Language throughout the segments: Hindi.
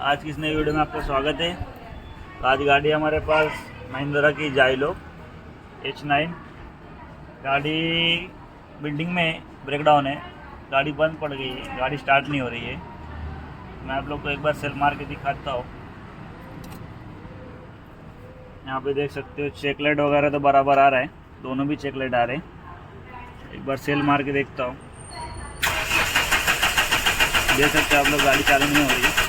आज की इस नई वीडियो में आपका स्वागत है। तो आज गाड़ी हमारे पास महिंद्रा की जाइलो H9। गाड़ी बिल्डिंग में ब्रेकडाउन है, गाड़ी बंद पड़ गई है, गाड़ी स्टार्ट नहीं हो रही है। मैं आप लोग को एक बार सेल मार के दिखाता हूँ। यहाँ पे देख सकते हो चेक लाइट वगैरह तो बराबर आ रहा है, दोनों भी चेक लाइट आ रहे हैं। एक बार सेल मार के देखता हूँ। देख सकते हो आप लोग, गाड़ी चालू नहीं हो रही है।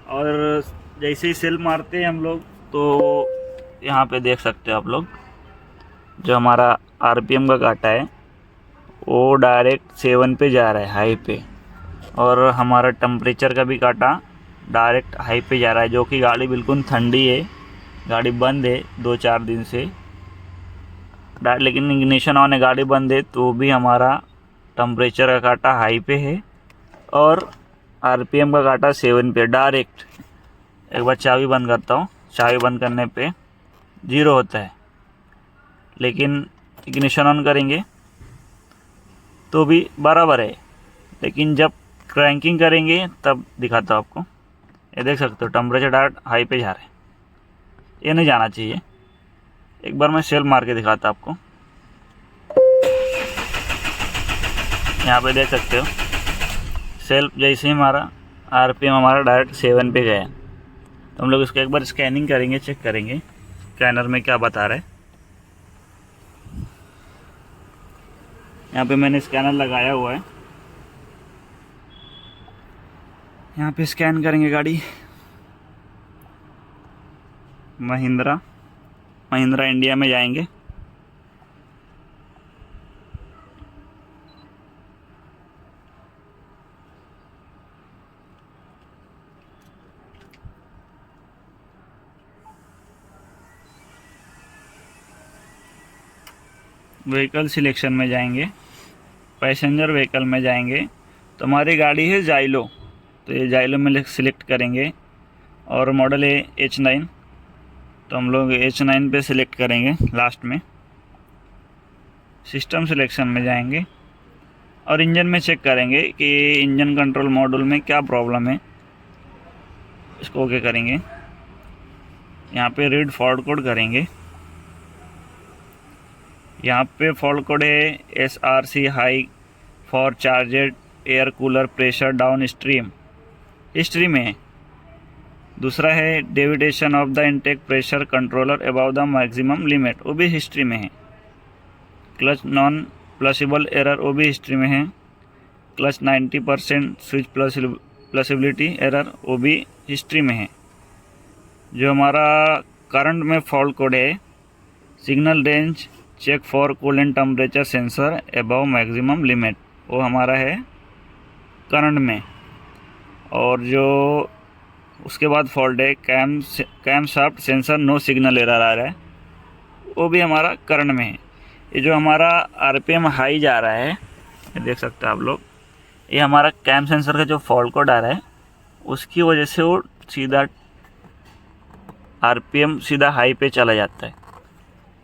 और जैसे ही सेल मारते हैं हम लोग तो यहाँ पे देख सकते हो आप लोग, जो हमारा आरपीएम का काटा है वो डायरेक्ट 7 पे जा रहा है, हाई पे। और हमारा टेम्परेचर का भी काटा डायरेक्ट हाई पे जा रहा है, जो कि गाड़ी बिल्कुल ठंडी है, गाड़ी बंद है 2-4 दिन से। लेकिन इग्निशन ऑन है, गाड़ी बंद है तो भी हमारा टेम्परेचर का काटा हाई पे है और आरपीएम का काटा 7 पे डायरेक्ट। एक बार चाबी बंद करता हूँ, चाबी बंद करने पे 0 होता है, लेकिन इग्निशन ऑन करेंगे तो भी बराबर है। लेकिन जब क्रैंकिंग करेंगे तब दिखाता हूँ आपको। ये देख सकते हो टेम्परेचर डायरेक्ट हाई पे जा रहा है, ये नहीं जाना चाहिए। एक बार मैं सेल मार के दिखाता आपको। यहाँ पे देख सकते हो सेल जैसे ही हमारा आरपीएम हमारा डायरेक्ट 7 पे गया। तो हम लोग इसको एक बार स्कैनिंग करेंगे, चेक करेंगे स्कैनर में क्या बता रहा है। यहाँ पे मैंने स्कैनर लगाया हुआ है, यहाँ पे स्कैन करेंगे गाड़ी। महिंद्रा इंडिया में जाएंगे। व्हीकल सिलेक्शन में जाएंगे, पैसेंजर व्हीकल में जाएंगे। तो हमारी गाड़ी है जाइलो, तो ये जाइलो में सिलेक्ट करेंगे और मॉडल है H9। तो हम लोग H9 पे सिलेक्ट करेंगे लास्ट में। सिस्टम सिलेक्शन में जाएंगे और इंजन में चेक करेंगे कि इंजन कंट्रोल मॉड्यूल में क्या प्रॉब्लम है, इसको ओके करेंगे। यहाँ पे रीड फॉल्ट कोड करेंगे। यहाँ पे फॉल्ट कोड है SRC high for charged air cooler pressure down stream, history में है। दूसरा है deviation of the intake pressure controller above the maximum limit, वो भी हिस्ट्री में है। क्लच नॉन प्लसिबल एरर, वो भी हिस्ट्री में है। क्लच 90% स्विच प्लसिबिलिटी एरर, वो भी हिस्ट्री में है। जो हमारा करंट में फॉल्ट कोड है signal range check for coolant temperature sensor above maximum limit, वो हमारा है करंट में। और जो उसके बाद फॉल्ट है camshaft sensor no signal error आ रहा है, वो भी हमारा करंट में है। ये जो हमारा आरपीएम हाई जा रहा है, ये देख सकते हैं आप लोग, ये हमारा कैम सेंसर का जो फॉल्ट कोड आ रहा है उसकी वजह से वो सीधा आरपीएम सीधा हाई पे चला जाता है।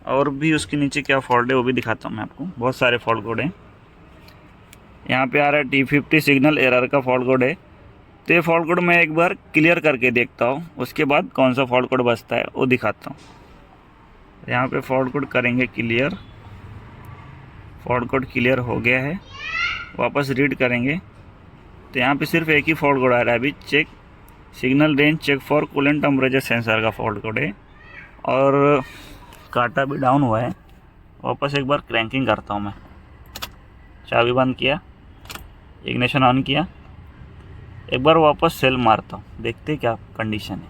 और भी उसके नीचे क्या फॉल्ट है वो भी दिखाता हूँ मैं आपको। बहुत सारे फॉल्ट कोड हैं। यहाँ पे आ रहा है T50 सिग्नल एरर का फॉल्ट कोड है। तो ये फॉल्ट कोड मैं एक बार क्लियर करके देखता हूँ, उसके बाद कौन सा फॉल्ट कोड बचता है वो दिखाता हूँ। यहाँ पे फॉल्ट कोड करेंगे क्लियर। फॉल्ट कोड क्लियर हो गया है, वापस रीड करेंगे तो यहाँ पे सिर्फ एक ही फॉल्ट कोड आ रहा है अभी, check signal range check for coolant temperature sensor का फॉल्ट कोड है। और काटा भी डाउन हुआ है। वापस एक बार क्रैंकिंग करता हूँ मैं। चाबी बंद किया, इग्निशन ऑन किया, एक बार वापस सेल मारता हूँ, देखते क्या कंडीशन है।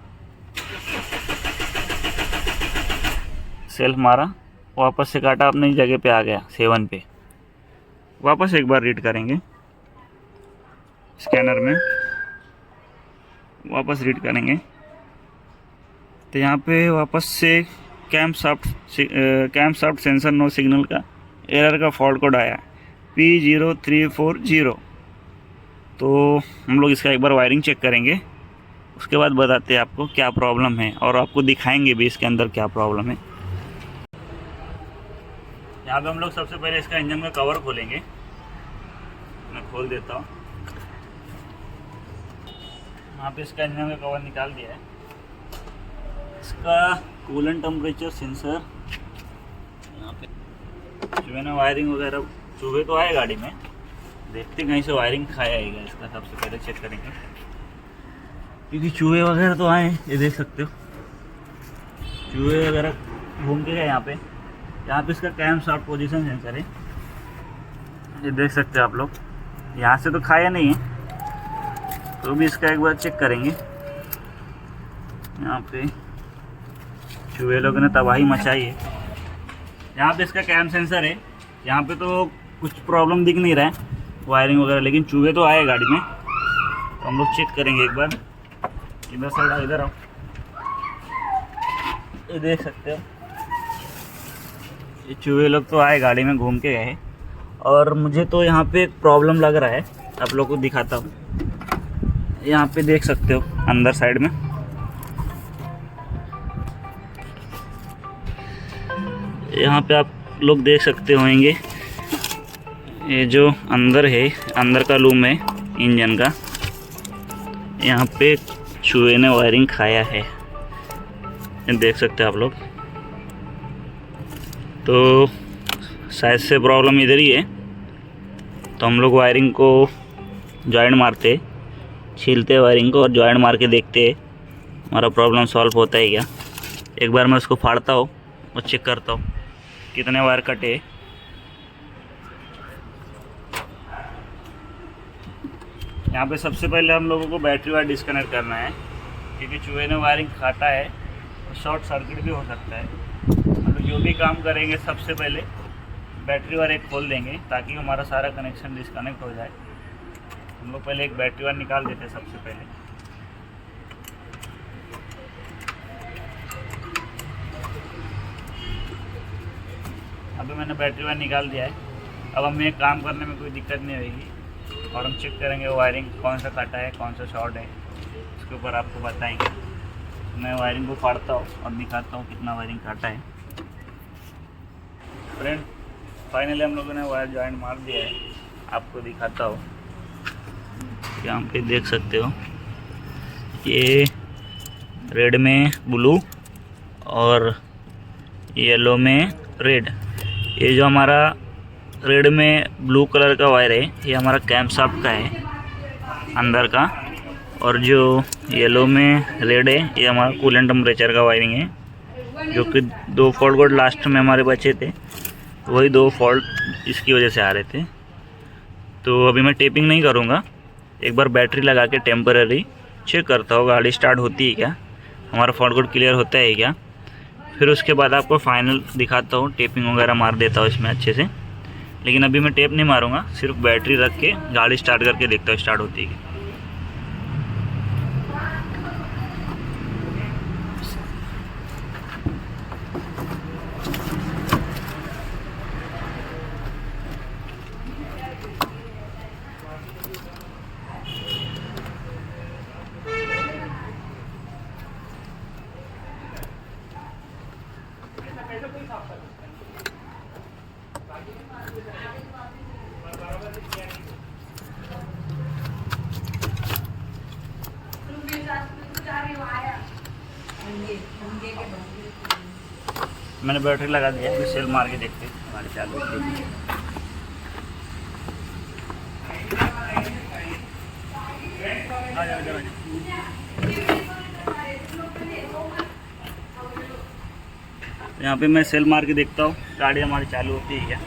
सेल मारा, वापस से काटा अपनी जगह पे आ गया 7 पे। वापस एक बार रीड करेंगे स्कैनर में, वापस रीड करेंगे तो यहाँ पे वापस से camshaft sensor no signal का एरर का फॉल्ट कोड आया P0340। तो हम लोग इसका एक बार वायरिंग चेक करेंगे, उसके बाद बताते हैं आपको क्या प्रॉब्लम है और आपको दिखाएंगे भी इसके अंदर क्या प्रॉब्लम है। यहाँ पे हम लोग सबसे पहले इसका इंजन का कवर खोलेंगे। मैं खोल देता हूँ। यहाँ पे इसका इंजन का कवर निकाल दिया है। इसका कूलेंट टेम्परेचर सेंसर यहाँ पे, जो है ना वायरिंग वगैरह, चूहे तो आए गाड़ी में, देखते कहीं से वायरिंग खाया आएगा इसका, सबसे पहले चेक करेंगे क्योंकि चूहे वगैरह तो आए। ये देख सकते हो चूहे वगैरह घूम के गए यहाँ पे। यहाँ पे इसका कैम शाफ्ट पोजीशन सेंसर है, ये देख सकते हो आप लोग। यहाँ से तो खाया नहीं है, तो भी इसका एक बार चेक करेंगे। यहाँ पे चूहे लोगों ने तबाही मचाई है। यहाँ पे इसका कैम सेंसर है, यहाँ पे तो कुछ प्रॉब्लम दिख नहीं रहा है वायरिंग वगैरह, लेकिन चूहे तो आए गाड़ी में, तो हम लोग चेक करेंगे एक बार। इधर साइड आओ, इधर आओ, ये देख सकते हो ये चूहे लोग तो आए गाड़ी में, घूम के गए। और मुझे तो यहाँ पे एक प्रॉब्लम लग रहा है, आप लोग को दिखाता हूँ। यहाँ पे देख सकते हो अंदर साइड में, यहाँ पे आप लोग देख सकते होंगे, ये जो अंदर है, अंदर का लूम है इंजन का, यहाँ पे चूहे ने वायरिंग खाया है, ये देख सकते हो आप लोग। तो शायद से प्रॉब्लम इधर ही है, तो हम लोग वायरिंग को जॉइंट मारते, छीलते वायरिंग को और जॉइंट मार के देखते हमारा प्रॉब्लम सॉल्व होता है क्या। एक बार मैं उसको फाड़ता हूँ और चेक करता हूँ कितने वायर कटे। यहाँ पे सबसे पहले हम लोगों को बैटरी वायर डिस्कनेक्ट करना है, क्योंकि चूहे ने वायरिंग खाता है तो शॉर्ट सर्किट भी हो सकता है। हम लोग जो भी काम करेंगे सबसे पहले बैटरी वायर एक खोल देंगे, ताकि हमारा सारा कनेक्शन डिस्कनेक्ट हो जाए। हम लोग पहले एक बैटरी वायर निकाल देते हैं सबसे पहले। अभी मैंने बैटरी वायर निकाल दिया है। अब हमें काम करने में कोई दिक्कत नहीं होगी, और हम चेक करेंगे वायरिंग कौन सा कटा है, कौन सा शॉर्ट है, इसके ऊपर आपको बताएंगे। मैं वायरिंग को फाड़ता हूँ और दिखाता हूँ कितना वायरिंग काटा है। फ्रेंड, फाइनली हम लोगों ने वायर जॉइंट मार दिया है, आपको दिखाता हूँ। यहाँ पे देख सकते हो ये रेड में ब्लू और येलो में रेड। ये जो हमारा रेड में ब्लू कलर का वायर है, ये हमारा कैम शाफ्ट का है अंदर का, और जो येलो में रेड है ये हमारा कूलेंट टेम्परेचर का वायरिंग है, जो कि 2 फॉल्ट कोड लास्ट में हमारे बचे थे, वही 2 फॉल्ट इसकी वजह से आ रहे थे। तो अभी मैं टेपिंग नहीं करूँगा, एक बार बैटरी लगा के टेम्पररी चेक करता हूँ गाड़ी स्टार्ट होती है क्या, हमारा फॉल्ट कोड क्लियर होता है क्या। फिर उसके बाद आपको फाइनल दिखाता हूँ, टेपिंग वगैरह मार देता हूँ इसमें अच्छे से। लेकिन अभी मैं टेप नहीं मारूंगा, सिर्फ बैटरी रख के गाड़ी स्टार्ट करके देखता हूँ स्टार्ट होती है। मैंने बैटरी लगा दिया, अभी सेल मार के देखते हमारे चालू होती है। यहाँ पे मैं सेल मार के देखता हूँ गाड़ी हमारी चालू होती है क्या।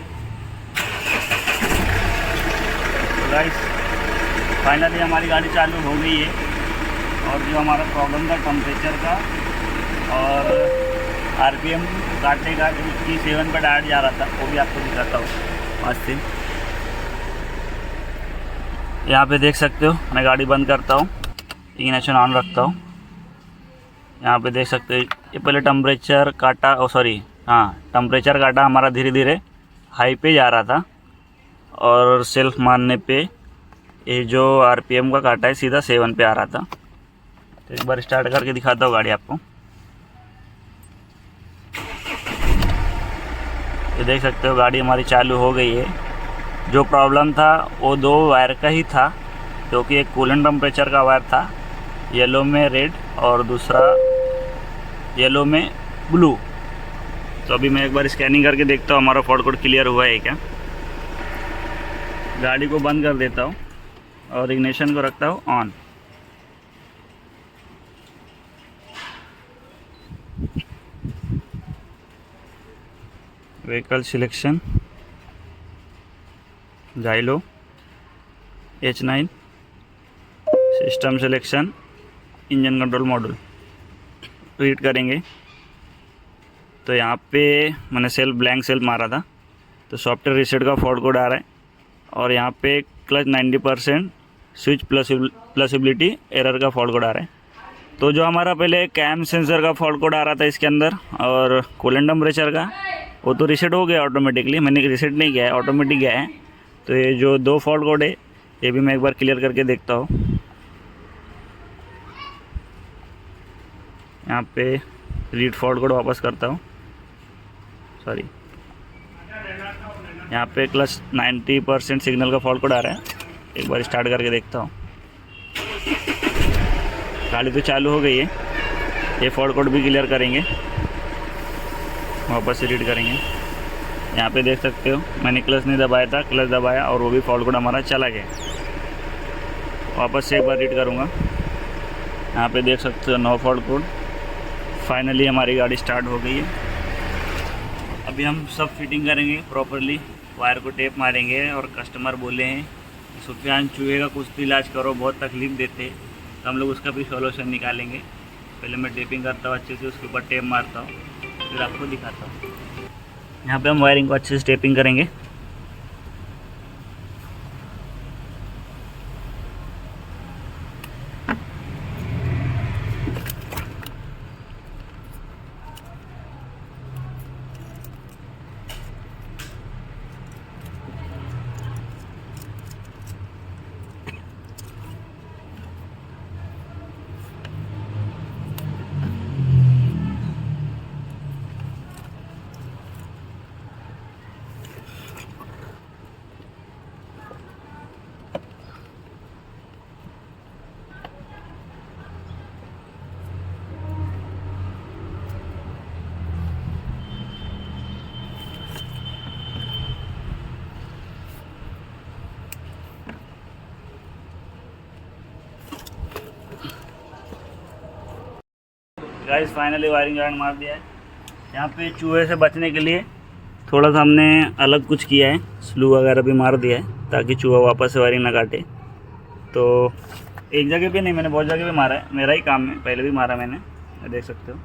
तो गाइस फाइनली हमारी गाड़ी चालू हो गई है, और जो हमारा प्रॉब्लम था टेम्परेचर का और आरपीएम काटेगा, जो 7 पर डायरेक्ट जा रहा था, वो भी आपको दिखाता हूँ पास से। यहाँ पे देख सकते हो, मैं गाड़ी बंद करता हूँ, इग्निशन ऑन रखता हूँ। यहाँ पे देख सकते हो ये पहले टेम्परेचर काटा, टेम्परेचर काटा हमारा धीरे धीरे हाई पे जा रहा था, और सेल्फ मारने पे ये जो आरपीएम का काटा है सीधा 7 पे आ रहा था। तो एक बार स्टार्ट करके दिखाता हूँ गाड़ी आपको। ये देख सकते हो गाड़ी हमारी चालू हो गई है। जो प्रॉब्लम था वो 2 वायर का ही था, क्योंकि एक कूलेंट टेम्परेचर का वायर था येलो में रेड और दूसरा येलो में ब्लू। तो अभी मैं एक बार स्कैनिंग करके देखता हूँ हमारा फॉल्ट कोड क्लियर हुआ है क्या। गाड़ी को बंद कर देता हूँ और इग्निशन को रखता हूँ on. Vehicle selection, Xylo, H9, system selection, engine control module read करेंगे। तो यहाँ पे मैंने सेल्फ ब्लैंक सेल्फ मारा था, तो सॉफ्टवेयर रीसेट का फॉल्ट कोड आ रहा है। और यहाँ पे क्लच 90%, स्विच प्लसिबिलिटी एरर का फॉल्ट कोड आ रहा है। तो जो हमारा पहले कैम सेंसर का फॉल्ट कोड आ रहा था इसके अंदर और कूलेंट टेम्परेचर का, वो तो रीसेट हो गया ऑटोमेटिकली। मैंने रीसेट नहीं किया है, ऑटोमेटिक गया है। तो ये जो दो फॉल्ट कोड है ये भी मैं एक बार क्लियर करके देखता हूँ। यहाँ पे रीड फॉल्ट कोड वापस करता हूँ, सॉरी। यहाँ पे क्लच 90% सिग्नल का फॉल्ट कोड आ रहा है। एक बार स्टार्ट करके देखता हूँ। गाड़ी तो चालू हो गई है। ये फॉल्ट कोड भी क्लियर करेंगे, वापस से रीड करेंगे। यहाँ पे देख सकते हो मैंने क्लच नहीं दबाया था, क्लच दबाया और वो भी फॉल्ट कोड हमारा चला गया। वापस से एक बार रीड करूँगा। यहाँ पे देख सकते हो नो फॉल्ट कोड। फाइनली हमारी गाड़ी स्टार्ट हो गई है। अभी हम सब फिटिंग करेंगे प्रॉपरली, वायर को टेप मारेंगे। और कस्टमर बोले हैं सुफियान चूहे का कुछ इलाज करो, बहुत तकलीफ़ देते, तो हम लोग उसका भी सॉल्यूशन निकालेंगे। पहले मैं टेपिंग करता हूँ अच्छे से, उसके ऊपर टेप मारता हूँ, फिर आपको दिखाता हूँ। यहाँ पे हम वायरिंग को अच्छे से टेपिंग करेंगे। गाइस फाइनली वायरिंग जॉइंट मार दिया है। यहाँ पे चूहे से बचने के लिए थोड़ा सा हमने अलग कुछ किया है, स्लू वगैरह भी मार दिया है ताकि चूहा वापस से वायरिंग ना काटे। तो एक जगह पे नहीं, मैंने बहुत जगह पे मारा है, मेरा ही काम है, पहले भी मारा मैंने, देख सकते हो।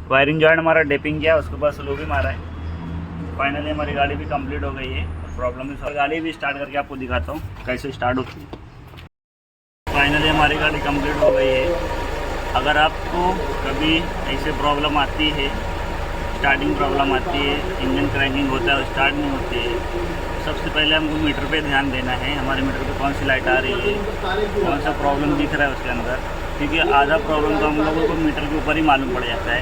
वायरिंग जॉइंट हमारा टेपिंग किया, उसके बाद स्लू भी मारा है। फाइनली हमारी गाड़ी भी कंप्लीट हो गई है। प्रॉब्लम भी, गाड़ी भी स्टार्ट करके आपको दिखाता हूँ कैसे स्टार्ट होती है। फाइनली हमारी गाड़ी कंप्लीट हो गई है। अगर आपको कभी ऐसे प्रॉब्लम आती है, स्टार्टिंग प्रॉब्लम आती है, इंजन क्रैकिंग होता है, स्टार्ट नहीं होती है, सबसे पहले हमको मीटर पे ध्यान देना है। हमारे मीटर पे कौन सी लाइट आ रही है, कौन सा प्रॉब्लम दिख रहा है उसके अंदर, क्योंकि आधा प्रॉब्लम तो हम लोगों को मीटर के ऊपर ही मालूम पड़ जाता है।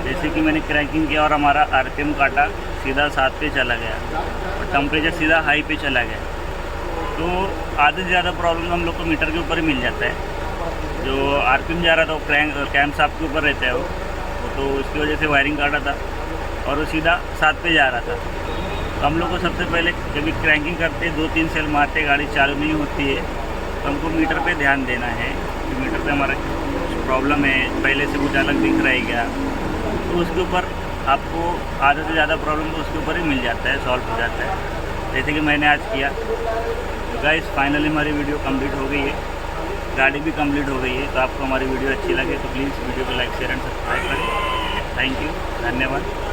जैसे कि मैंने क्रैकिंग किया और हमारा RPM काटा, सीधा 7 पे चला गया और टेम्परेचर सीधा हाई पे चला गया। तो आधे से ज़्यादा प्रॉब्लम हम लोग को मीटर के ऊपर ही मिल जाता है। जो RPM जा रहा था वो कैम साफ के ऊपर रहता है वो तो उसकी वजह से वायरिंग काटा था और वो सीधा 7 पे जा रहा था। तो हम लोग को सबसे पहले जब क्रैंकिंग करते 2-3 सेल मारते, गाड़ी चालू नहीं होती है, तो हमको मीटर पे ध्यान देना है कि मीटर पे हमारा प्रॉब्लम है, पहले से कुछ अलग दिख रहा है क्या। तो उसके ऊपर आपको आधे से ज़्यादा प्रॉब्लम तो उसके ऊपर ही मिल जाता है, सॉल्व हो जाता है, जैसे कि मैंने आज किया। तो गाइस फाइनली हमारी वीडियो कंप्लीट हो गई है, गाड़ी भी कंप्लीट हो गई है। तो आपको हमारी वीडियो अच्छी लगे तो प्लीज़ वीडियो को लाइक शेयर एंड सब्सक्राइब करें। थैंक यू, धन्यवाद।